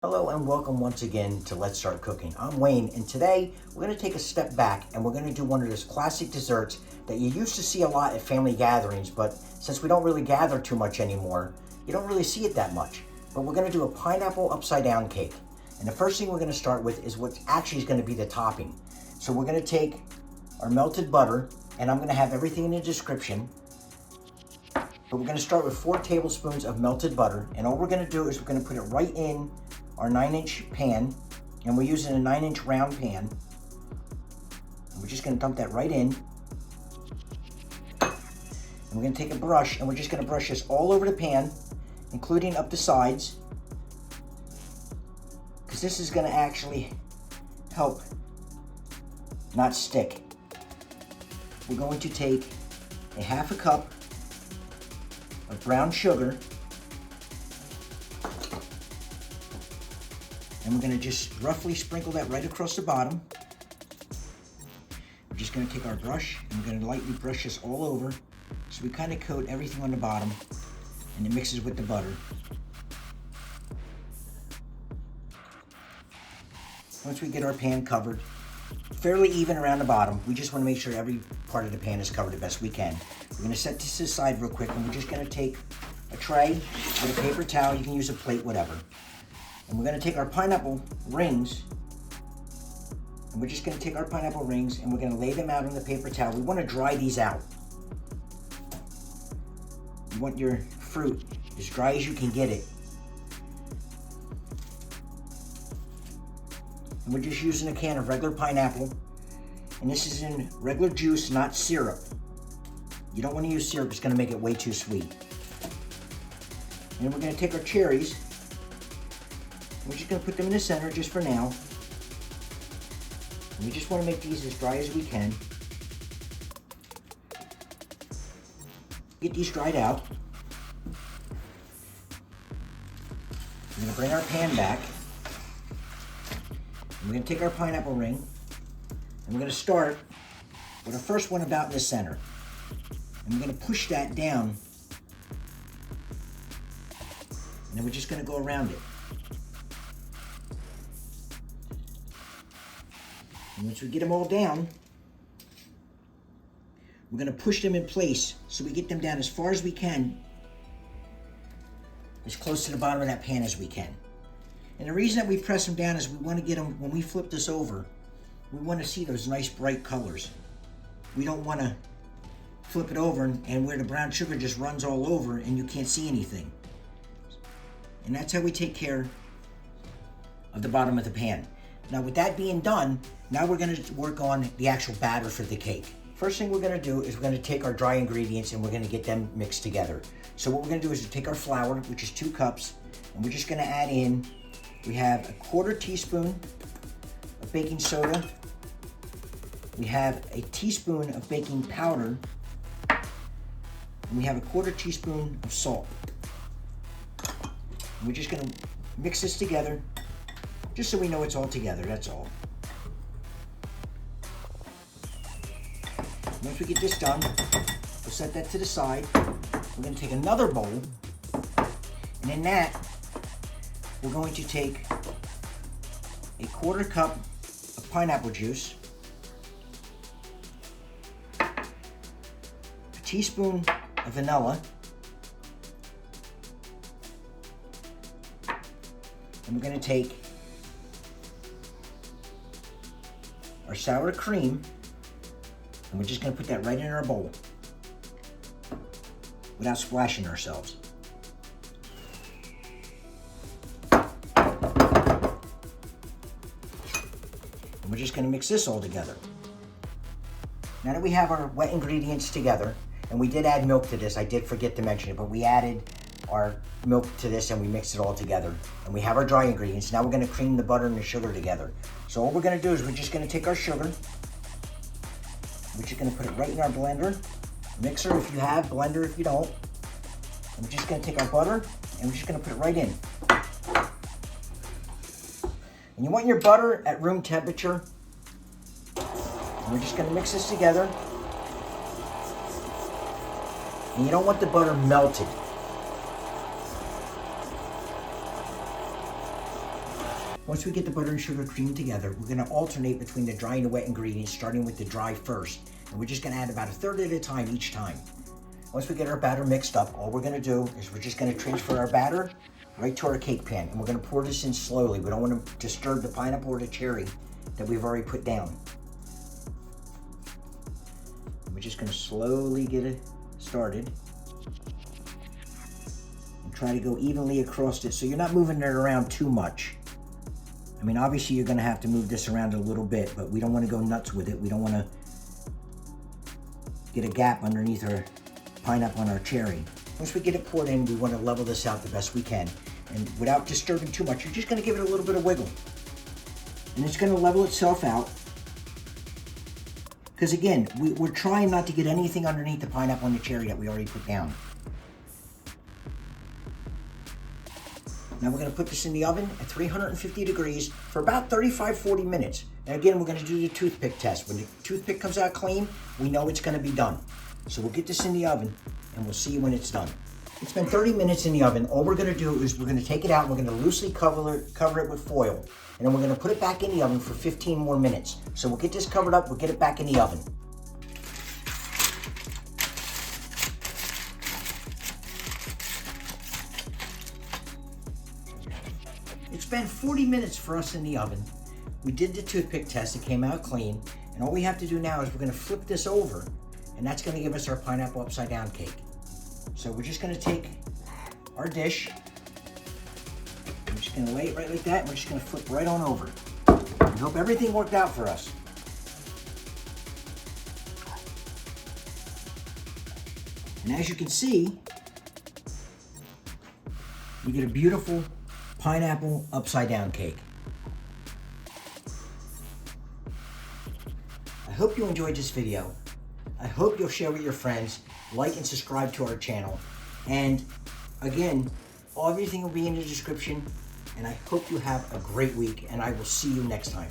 Hello and welcome once again to Let's Start Cooking. I'm Wayne, and today we're going to take a step back and we're going to do one of those classic desserts that you used to see a lot at family gatherings, but since we don't really gather too much anymore, you don't really see it that much. But we're going to do a pineapple upside down cake. And the first thing we're going to start with is what actually is going to be the topping. So we're going to take our melted butter, and I'm going to have everything in the description. But we're going to start with 4 tablespoons of melted butter, and all we're going to do is we're going to put it right in our 9-inch pan, and we're using a 9-inch round pan. And we're just going to dump that right in. And we're going to take a brush, and we're just going to brush this all over the pan, including up the sides, because this is going to actually help not stick. We're going to take a half a cup of brown sugar, and we're going to just roughly sprinkle that right across the bottom. We're just going to take our brush and we're going to lightly brush this all over so we kind of coat everything on the bottom and it mixes with the butter. Once we get our pan covered, fairly even around the bottom, we just want to make sure every part of the pan is covered the best we can. We're going to set this aside real quick, and we're just going to take a tray with a paper towel. You can use a plate, whatever. And we're going to take our pineapple rings, and we're just going to take our pineapple rings and we're going to lay them out on the paper towel. We want to dry these out. You want your fruit as dry as you can get it. And we're just using a can of regular pineapple, and this is in regular juice, not syrup. You don't want to use syrup, it's going to make it way too sweet. And then we're going to take our cherries. We're just going to put them in the center just for now. And we just want to make these as dry as we can. Get these dried out. We're going to bring our pan back. And we're going to take our pineapple ring, and we're going to start with our first one about in the center. And we're going to push that down. And then we're just going to go around it. And once we get them all down, we're going to push them in place so we get them down as far as we can, as close to the bottom of that pan as we can. And the reason that we press them down is we want to get them, when we flip this over, we want to see those nice bright colors. We don't want to flip it over and where the brown sugar just runs all over and you can't see anything. And that's how we take care of the bottom of the pan. Now with that being done, now we're going to work on the actual batter for the cake. First thing we're going to do is we're going to take our dry ingredients and we're going to get them mixed together. So what we're going to do is take our flour, which is 2 cups, and we're just going to add in, we have a 1/4 teaspoon of baking soda. We have a teaspoon of baking powder. And we have a 1/4 teaspoon of salt. And we're just going to mix this together just so we know it's all together, that's all. Once we get this done, we'll set that to the side. We're going to take another bowl, and in that, we're going to take a 1/4 cup of pineapple juice, a teaspoon of vanilla, and we're going to take our sour cream, and we're just going to put that right in our bowl without splashing ourselves. And we're just going to mix this all together. Now that we have our wet ingredients together, and we did add milk to this, I did forget to mention it, but we added our milk to this and we mixed it all together. And we have our dry ingredients. Now we're going to cream the butter and the sugar together. So all we're going to do is we're just going to take our sugar, we're just going to put it right in our blender, mixer if you have, blender if you don't. And we're just going to take our butter and we're just going to put it right in. And you want your butter at room temperature. And we're just going to mix this together. And you don't want the butter melted. Once we get the butter and sugar creamed together, we're gonna alternate between the dry and the wet ingredients, starting with the dry first. And we're just gonna add about a third at a time each time. Once we get our batter mixed up, all we're gonna do is we're just gonna transfer our batter right to our cake pan. And we're gonna pour this in slowly. We don't wanna disturb the pineapple or the cherry that we've already put down. We're just gonna slowly get it started. And try to go evenly across it so you're not moving it around too much. I mean, obviously you're gonna have to move this around a little bit, but we don't wanna go nuts with it. We don't wanna get a gap underneath our pineapple and our cherry. Once we get it poured in, we wanna level this out the best we can. And without disturbing too much, you're just gonna give it a little bit of wiggle. And it's gonna level itself out. Because again, we're trying not to get anything underneath the pineapple and the cherry that we already put down. Now we're gonna put this in the oven at 350 degrees for about 35-40 minutes. And again, we're gonna do the toothpick test. When the toothpick comes out clean, we know it's gonna be done. So we'll get this in the oven and we'll see you when it's done. It's been 30 minutes in the oven. All we're gonna do is we're gonna take it out and we're gonna loosely cover it with foil. And then we're gonna put it back in the oven for 15 more minutes. So we'll get this covered up, we'll get it back in the oven. It's been 40 minutes for us in the oven. We did the toothpick test, it came out clean. And all we have to do now is we're gonna flip this over, and that's gonna give us our pineapple upside down cake. So we're just gonna take our dish, we're just gonna lay it right like that, and we're just gonna flip right on over. We hope everything worked out for us. And as you can see, we get a beautiful pineapple upside down cake. I hope you enjoyed this video. I hope you'll share with your friends, like and subscribe to our channel. And again, everything will be in the description. And I hope you have a great week, and I will see you next time.